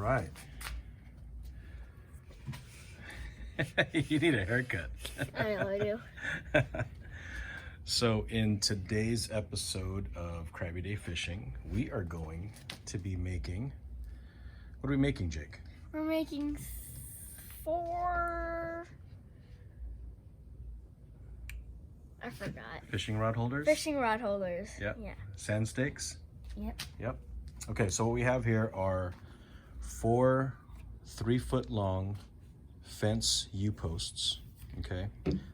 right. You need a haircut. I know I do. So in today's episode of Krabby Day Fishing, we are going to be making, what are we making, Jake? We're making 4... I forgot. Fishing rod holders? Fishing rod holders. Yep. Yeah. Sand stakes? Yep. Yep. Okay, so what we have here are 4 3-foot long fence U-posts. Okay,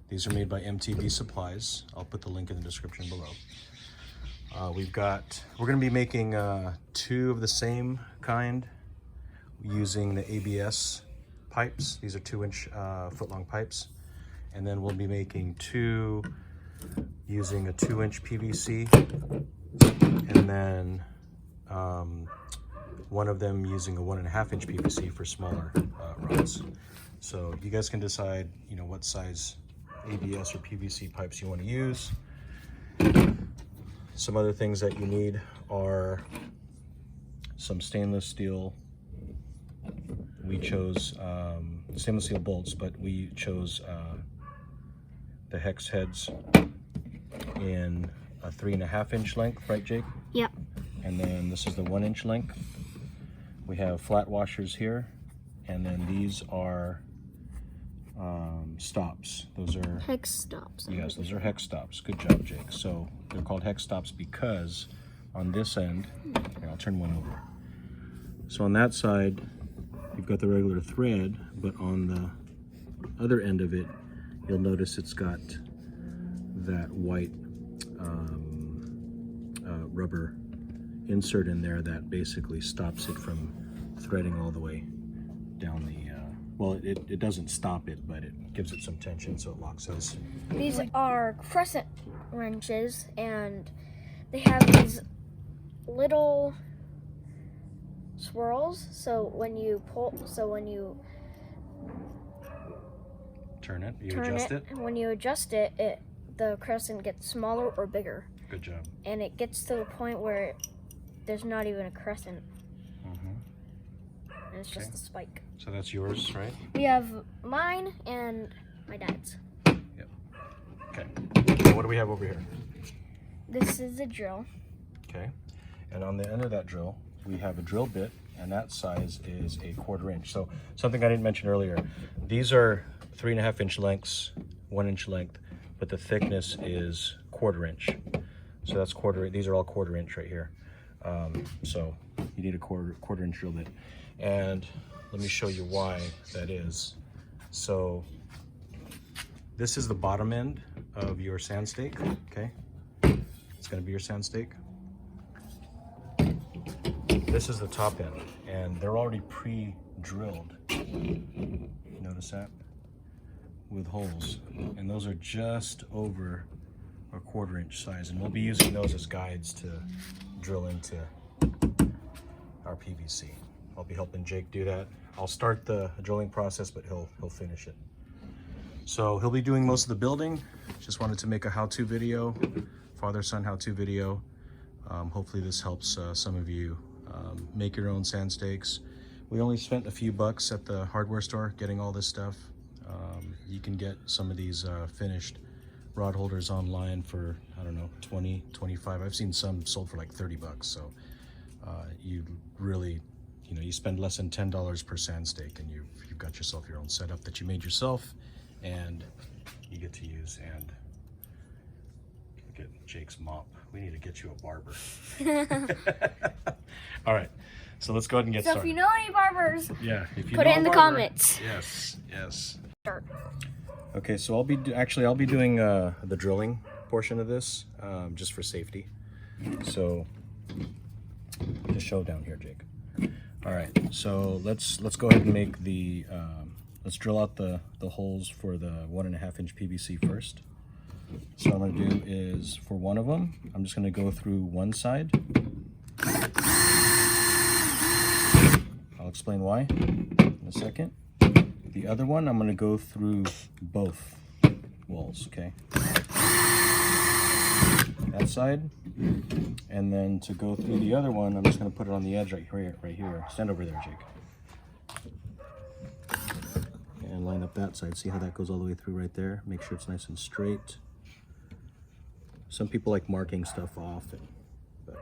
these are made by MTV Supplies. I'll put the link in the description below. We're going to be making 2 of the same kind using the ABS pipes. These are 2-inch foot-long pipes. And then we'll be making 2 using a 2-inch PVC, and then one of them using a 1.5-inch PVC for smaller rods. So you guys can decide, you know, what size ABS or PVC pipes you want to use. Some other things that you need are some stainless steel. We chose stainless steel bolts, but we chose the hex heads in a 3.5-inch length, right, Jake? Yep. And then this is the 1-inch length. We have flat washers here, and then these are stops. Those are hex stops. Yes, those are hex stops. Good job, Jake. So they're called hex stops because on this end, here, I'll turn one over. So on that side, you've got the regular thread, but on the other end of it, you'll notice it's got that white rubber insert in there that basically stops it from threading all the way down the well, it doesn't stop it, but it gives it some tension so it locks us. These are crescent wrenches, and they have these little swirls, so when you Turn it, you adjust it. When you adjust it, the crescent gets smaller or bigger. Good job. And it gets to the point where there's not even a crescent. And it's just a spike. So that's yours, right? We have mine and my dad's. Yep. Okay. So what do we have over here? This is a drill. Okay. And on the end of that drill, we have a drill bit, and that size is a 1/4 inch. So something I didn't mention earlier, these are 3.5-inch lengths, 1-inch length, but the thickness is 1/4 inch. So that's these are all 1/4 inch right here. So you need a quarter inch drill bit. And let me show you why that is. So this is the bottom end of your sand stake, okay? It's gonna be your sand stake. This is the top end, and they're already pre-drilled. Notice that? With holes. And those are just over a 1/4 inch size, and we'll be using those as guides to drill into our PVC. I'll be helping Jake do that. I'll start the drilling process, but he'll finish it. So he'll be doing most of the building. Just wanted to make a how-to video, father-son how-to video. Hopefully this helps some of you make your own sand stakes. We only spent a few bucks at the hardware store getting all this stuff. You can get some of these finished rod holders online for, I don't know, 20, 25. I've seen some sold for like 30 bucks. So you really, you know, you spend less than $10 per sand stake, and you've got yourself your own setup that you made yourself, and you get to use. And look at Jake's mop. We need to get you a barber. All right, so let's go ahead and get started. So if you know any barbers, yeah, if you put know it in a the barber, comments. Yes. Start. Okay, so I'll be doing the drilling portion of this just for safety. So just show down here, Jake. All right, so let's go ahead and make the let's drill out the holes for the 1.5-inch PVC first. So what I'm gonna do is, for one of them, I'm just gonna go through one side. I'll explain why in a second. The other one, I'm gonna go through both walls, okay? That side. And then to go through the other one, I'm just gonna put it on the edge right here. Stand over there, Jake. line up that side. See how that goes all the way through right there? Make sure it's nice and straight. Some people like marking stuff off, but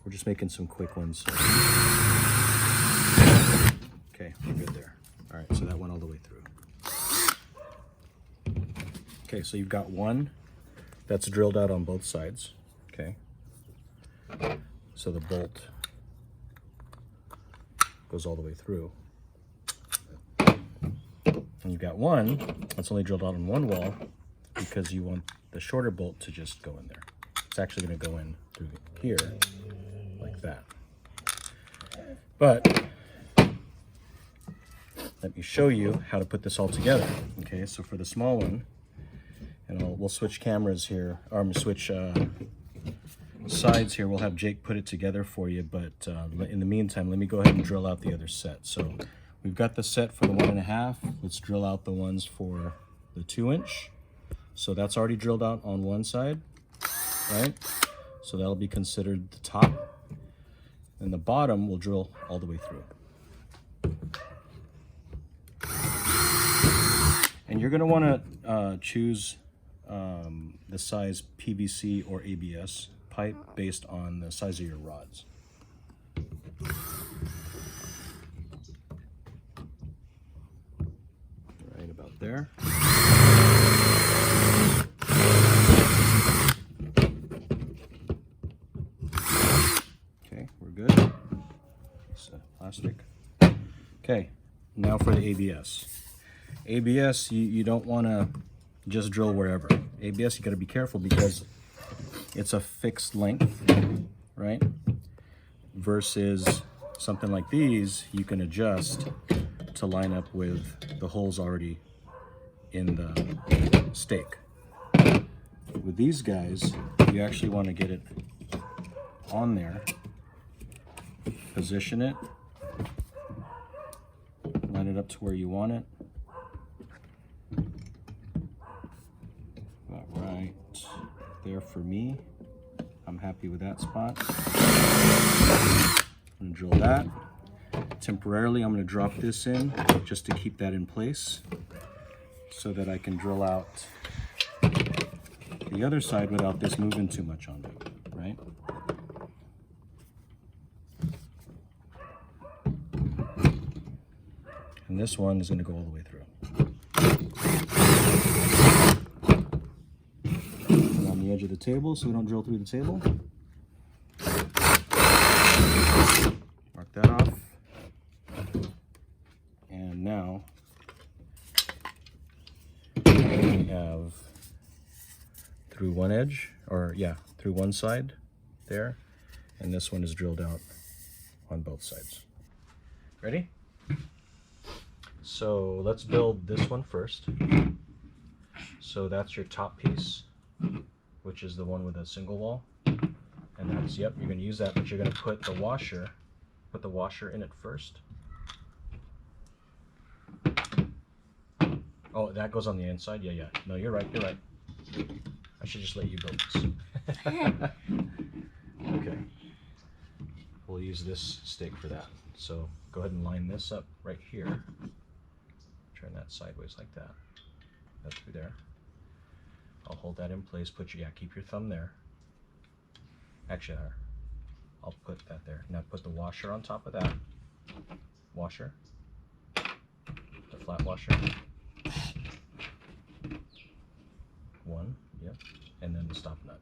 we're just making some quick ones. Okay, we're good there. All right, so that went all the way through. Okay, so you've got one that's drilled out on both sides. Okay, so the bolt goes all the way through. And you've got one that's only drilled out on one wall because you want the shorter bolt to just go in there. It's actually going to go in through here like that. But let me show you how to put this all together. Okay, so for the small one, and we'll switch cameras here, or switch sides here. We'll have Jake put it together for you, but in the meantime, let me go ahead and drill out the other set. So we've got the set for the 1.5. Let's drill out the ones for the 2-inch. So that's already drilled out on one side, right? So that'll be considered the top. And the bottom will drill all the way through. And you're gonna wanna choose the size PVC or ABS pipe based on the size of your rods. Right about there. Okay, we're good. It's plastic. Okay, now for the ABS. ABS, you don't want to just drill wherever. ABS, you got to be careful because it's a fixed length, right? Versus something like these, you can adjust to line up with the holes already in the stake. With these guys, you actually want to get it on there, position it, line it up to where you want it. About right there for me. I'm happy with that spot. I'm gonna drill that. Temporarily, I'm gonna drop this in just to keep that in place so that I can drill out the other side without this moving too much on me, right? And this one is gonna go all the way through. And on the edge of the table so we don't drill through the table. Mark that off. And now we have through one edge, or yeah, through one side there, and this one is drilled out on both sides. Ready? So let's build this one first. So that's your top piece, which is the one with a single wall. And that's, yep, you're gonna use that, but you're gonna put the washer in it first. Oh, that goes on the inside? Yeah, yeah. No, you're right, you're right. I should just let you build this. Okay. We'll use this stake for that. So go ahead and line this up right here. Turn that sideways like that. Up through there. I'll hold that in place. Keep your thumb there. Actually, I'll put that there. Now put the washer on top of that. Washer. The flat washer. One, yep. And then the stop nut.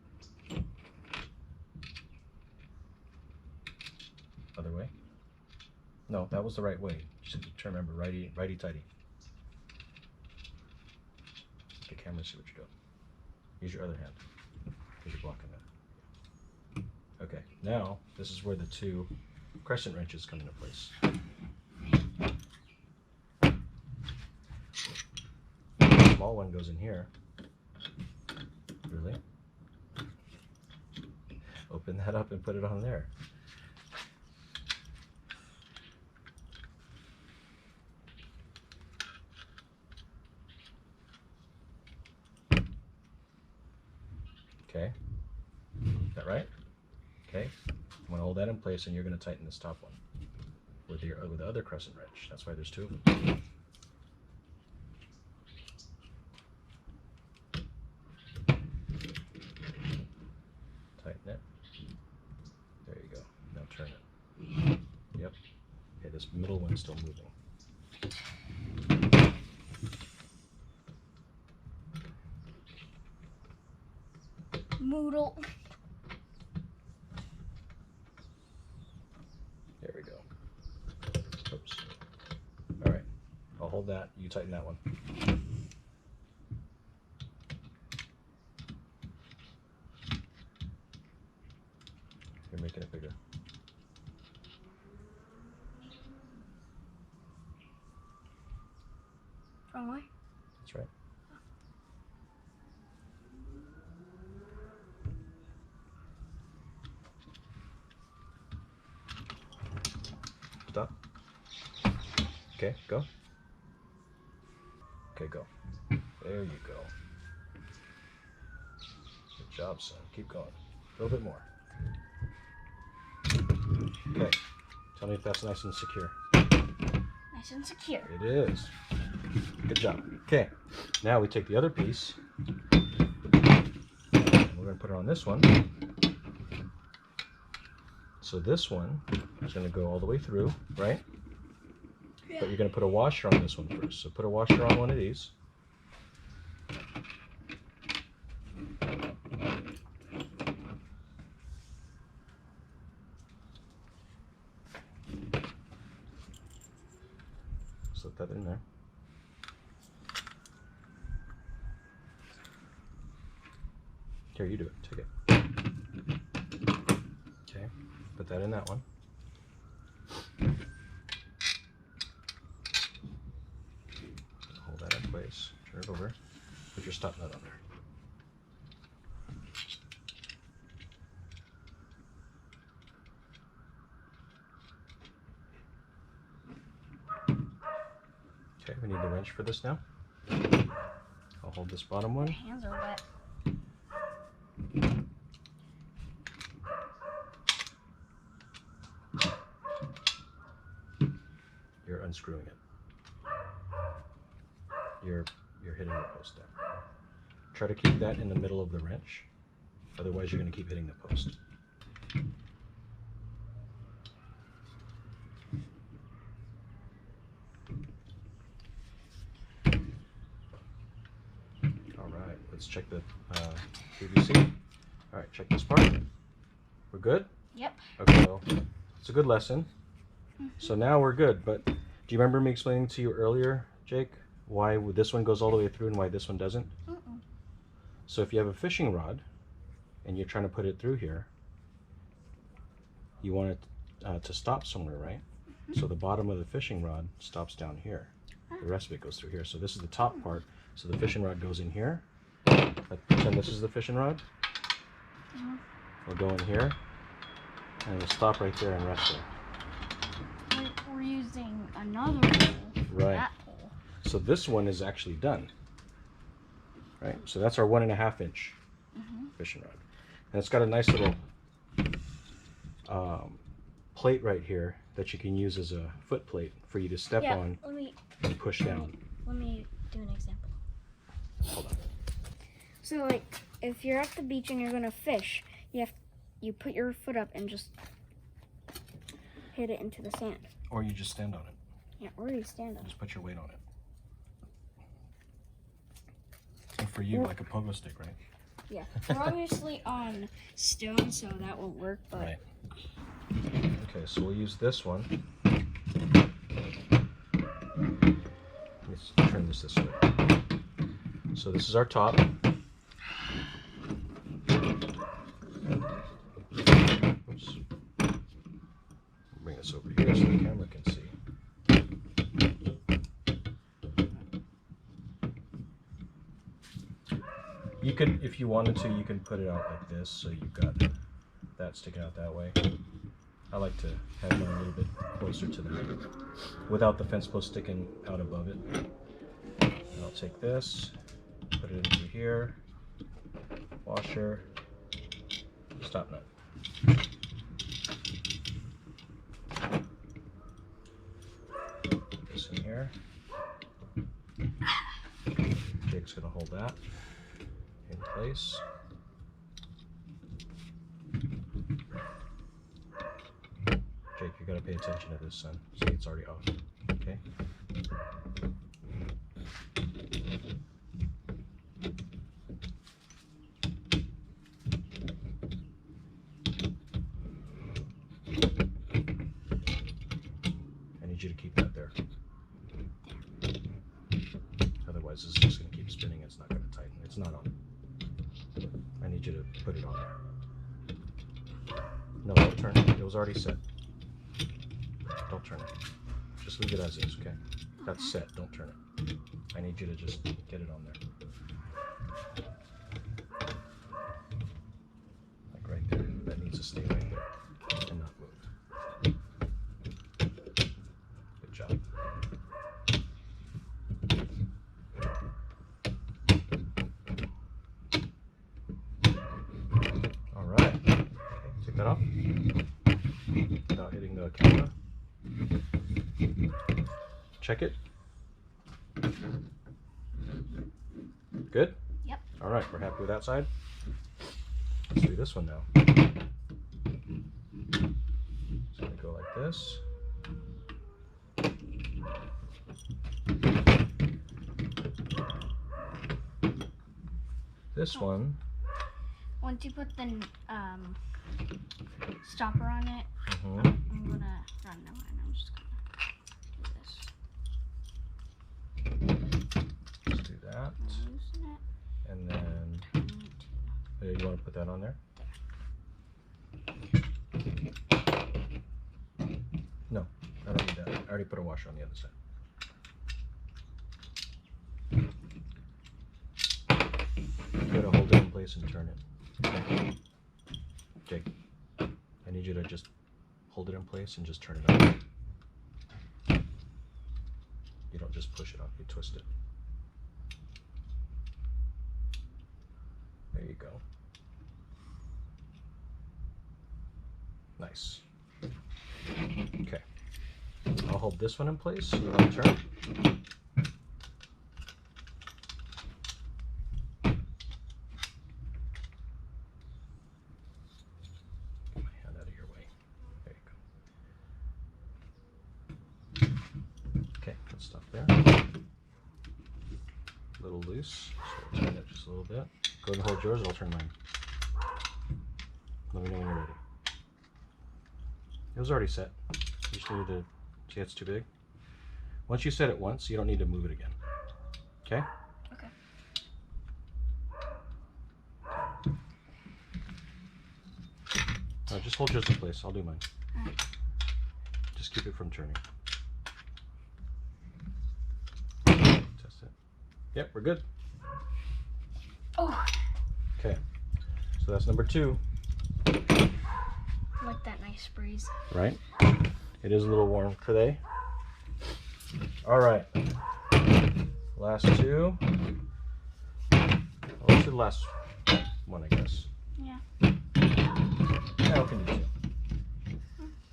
Other way. No, that was the right way. Just remember, righty-tighty. The camera, see what you're doing. Use your other hand, because you're blocking that. Okay, now this is where the two crescent wrenches come into place. The small one goes in here. Really? Open that up and put it on there. Okay, is that right? Okay, I'm gonna hold that in place and you're gonna tighten this top one with the other crescent wrench. That's why there's two of them. still moving. Moodle. There we go. Oops. All right. I'll hold that. You tighten that one. You're making it bigger. Wrong way? That's right. Stop. Okay, go. Okay, go. There you go. Good job, son. Keep going. A little bit more. Okay. Tell me if that's nice and secure. Nice and secure. It is. Good job. Okay. Now we take the other piece. And we're going to put it on this one. So this one is going to go all the way through, right? Yeah. But you're going to put a washer on this one first. So put a washer on one of these. Slip that in there. Here, you do it. Take it. Okay. Put that in that one. Hold that in place. Turn it over. Put your stop nut on there. Okay, we need the wrench for this now. I'll hold this bottom one. My hands are wet. You're unscrewing it. You're hitting the post there. Try to keep that in the middle of the wrench. Otherwise, you're going to keep hitting the post. All right, let's check the PVC. All right, check this part. We're good? Yep. Okay, well, it's a good lesson. So now we're good, but do you remember me explaining to you earlier, Jake, why this one goes all the way through and why this one doesn't? Mm-mm. So if you have a fishing rod and you're trying to put it through here, you want it to stop somewhere, right? So the bottom of the fishing rod stops down here. The rest of it goes through here. So this is the top part. So the fishing rod goes in here. Let's pretend this is the fishing rod. We'll go in here and it'll stop right there and rest there. We're using another pole for Right. that pole. So this one is actually done. Right? So that's our 1.5 inch fishing rod. And it's got a nice little plate right here that you can use as a foot plate for you to step on and push down. Let me do an example. Hold on. So like if you're at the beach and you're gonna fish, you put your foot up and just hit it into the sand. Or you just stand on it. Yeah, or you stand on it. Just put your weight on it. And for you, like a pogo stick, right? Yeah. We're obviously on stone, so that won't work, but Right. Okay, so we'll use this one. Let's turn this way. So this is our top. Oops. Bring this over here so the camera can see. You could, if you wanted to, you can put it out like this, so you've got that sticking out that way. I like to have mine a little bit closer to that, without the fence post sticking out above it. And I'll take this, put it into here, washer, stop nut. Put this in here. Jake's gonna hold that in place. Jake, you gotta pay attention to this, son. See, it's already off. need you to keep that there. Otherwise, this is just going to keep spinning. It's not going to tighten. It's not on. I need you to put it on there. No, don't turn it. It was already set. Don't turn it. Just leave it as is, okay? That's set. Don't turn it. I need you to just get it on there. Like right there. That needs to stay right there and not move. Good job. All right. Okay, take that off without hitting the camera. Check it. Good? Yep. All right, we're happy with that side. Let's do this one now. It's going to go like this. This one. Once you put the stopper on it, I'm gonna run now, and I'm just gonna do this. Let's do that. Loosen it. And then, you want to put that on there? No, I don't need that. I already put a washer on the other side. You gotta hold it in place and turn it. Jake, I need you to just hold it in place and just turn it up. You don't just push it up, you twist it. There you go. Nice. Okay. I'll hold this one in place. You want to turn? Get my hand out of your way. There you go. Okay, let's stop there. A little loose, so we'll turn it just a little bit. Go ahead and hold yours, and I'll turn mine. Let me know when you're ready. It was already set. You just needed to see it's too big. Once you set it once, you don't need to move it again. Okay? Okay. Just hold yours in place. I'll do mine. Alright. Just keep it from turning. Test it. Yep, we're good. Oh. Okay. So that's number 2. I like that nice breeze. Right? It is a little warm today. All right. Last 2. Let's do the last one, I guess. Yeah. Yeah, we can do 2.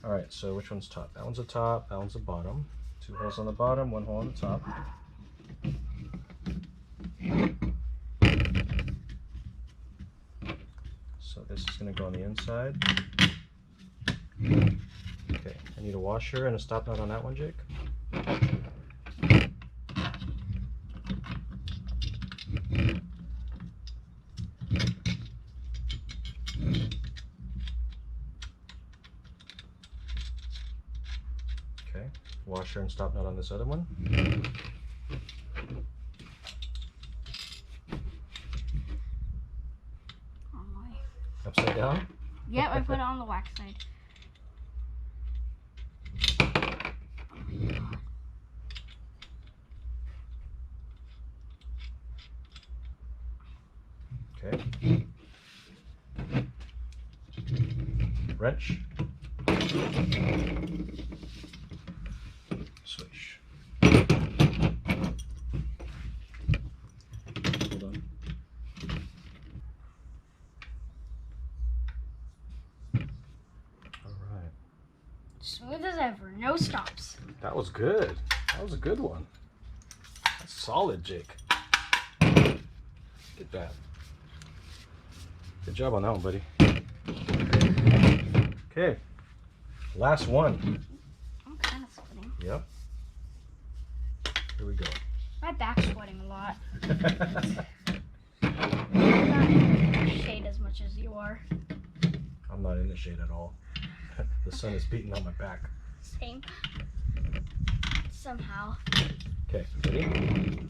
All right, so which one's top? That one's the top, that one's the bottom. 2 holes on the bottom, 1 hole on the top. So this is going to go on the inside. Okay, I need a washer and a stop knot on that one, Jake. Okay, washer and stop knot on this other one. Upside down? Yep, I put it on the wax side. Okay. Wrench. Swish. Hold on. All right. Smooth as ever, no stops. That was good. That was a good one. That's solid, Jake. Get that. Good job on that one, buddy. Okay. Last one. I'm kind of sweating. Yep. Here we go. My back's sweating a lot. I'm not in the shade as much as you are. I'm not in the shade at all. The sun is beating on my back. Same. somehow. Okay, ready?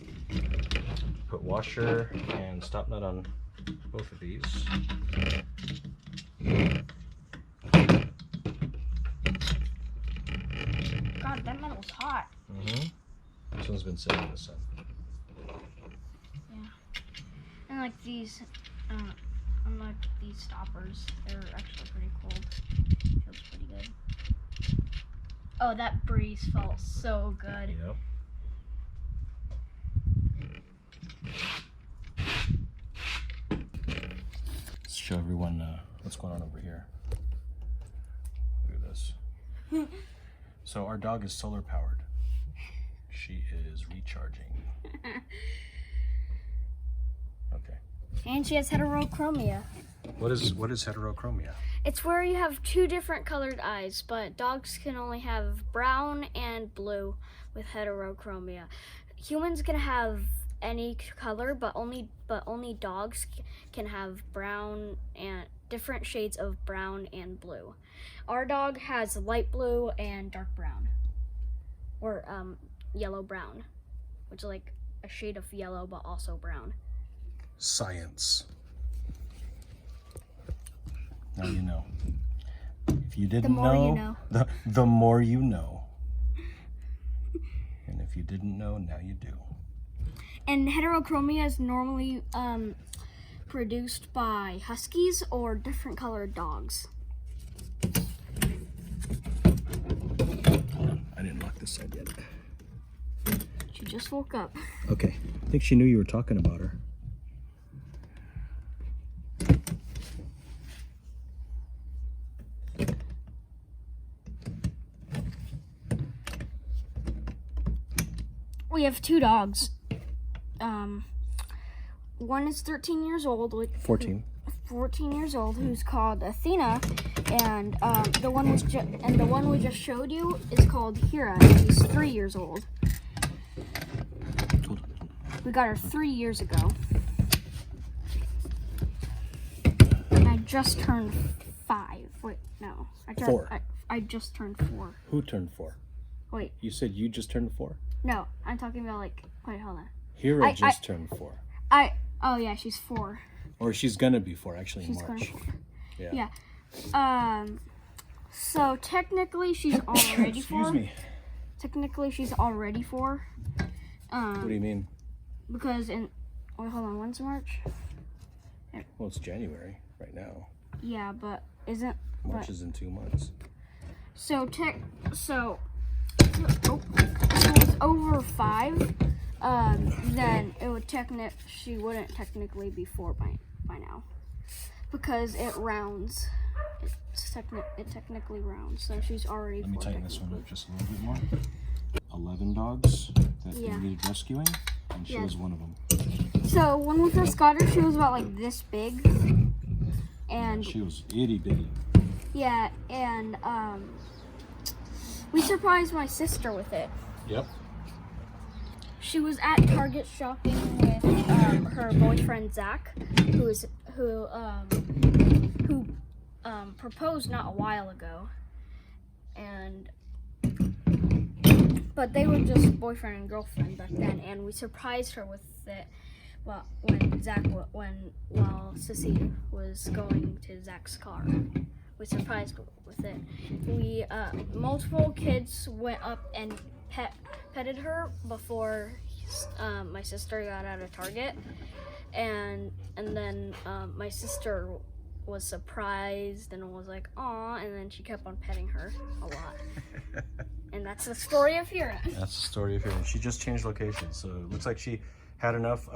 Put washer and stop nut on both of these. God, that metal's hot. This one's been sitting in the sun. Yeah. And like these, unlike these stoppers, they're actually pretty cold. Feels pretty good. Oh, that breeze felt so good. Yep. Let's show everyone what's going on over here. Look at this. So our dog is solar powered. She is recharging. Okay. And she has heterochromia. What is heterochromia? It's where you have two different colored eyes, but dogs can only have brown and blue with heterochromia. Humans can have any color, but only dogs can have brown and different shades of brown and blue. Our dog has light blue and dark brown, or yellow brown, which is like a shade of yellow but also brown. Science. Now you know. If you didn't know, the more you know. And if you didn't know, now you do. And heterochromia is normally produced by huskies or different colored dogs. I didn't lock this side yet. She just woke up. Okay. I think she knew you were talking about her. We have two dogs. One is 13 years old. 14. 14 years old, who's called Athena, and the one we just showed you is called Hira. She's 3 years old. We got her 3 years ago. And I just turned 5. Wait, no. 4. I just turned 4. Who turned 4? Wait. You said you just turned 4? No, I'm talking about wait, hold on. Hira just turned 4. Oh yeah, she's 4. Or she's gonna be 4 actually in She's March. gonna be 4. Yeah. Yeah. So technically she's already 4. Excuse me. Technically she's already 4. What do you mean? Because wait, hold on, when's March? Well, it's January right now. Yeah, but isn't March is in 2 months. So if it's over 5, then she wouldn't technically be 4 by now, because it rounds. It technically rounds, so she's already 4. Let me tighten this one up just a little bit more. 11 dogs that needed rescuing, and she was one of them. So when we first got her, she was about like this big, and she was itty bitty. Yeah, and we surprised my sister with it. Yep. She was at Target shopping with her boyfriend Zach, who proposed not a while ago, but they were just boyfriend and girlfriend back then, and we surprised her with it. Well, while Sissy was going to Zach's car, we surprised her with it. We multiple kids went up and petted her before my sister got out of Target, and then my sister was surprised and was like, "Aw," and then she kept on petting her a lot. And that's the story of Hira. That's the story of Hira. She just changed locations, so it looks like she had enough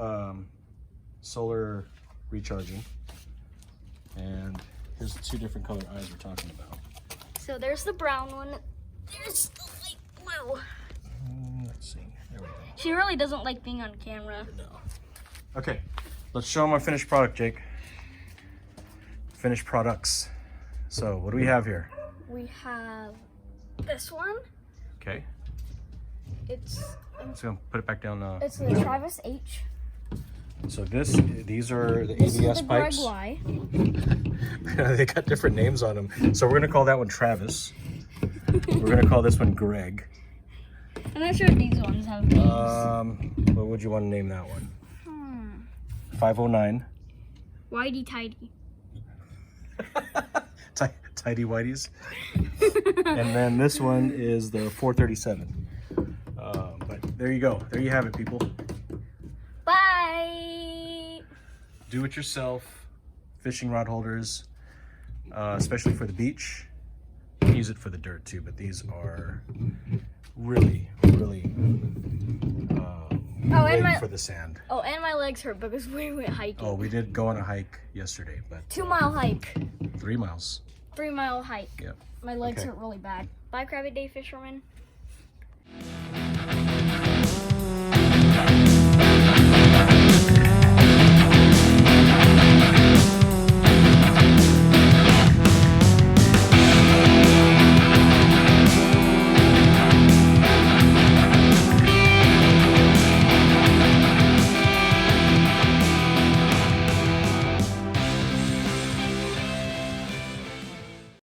solar recharging. And here's the 2 different colored eyes we're talking about. So there's the brown one. There's the light blue. Let's see. There we go. She really doesn't like being on camera. No. Okay, let's show them our finished product, Jake. Finished products. So what do we have here? We have this one. Okay. It's Let's go put it back down. it's the Travis H. So these are the This ABS is the pipes. Greg Y. They got different names on them. So we're gonna call that one Travis. We're gonna call this one Greg. I'm not sure if these ones have names. What would you want to name that one? 509. Whitey Tidy. Tidy Whiteys. And then this one is the 437. But there you go. There you have it, people. Bye. Do it yourself. Fishing rod holders, especially for the beach. Use it for the dirt too, but these are really great for the sand. Oh, and my legs hurt because we went hiking. Oh, we did go on a hike yesterday, but 2-mile hike. 3 miles. 3-mile hike. Yep. My legs Okay. hurt really bad. Bye, Krabby Day fisherman.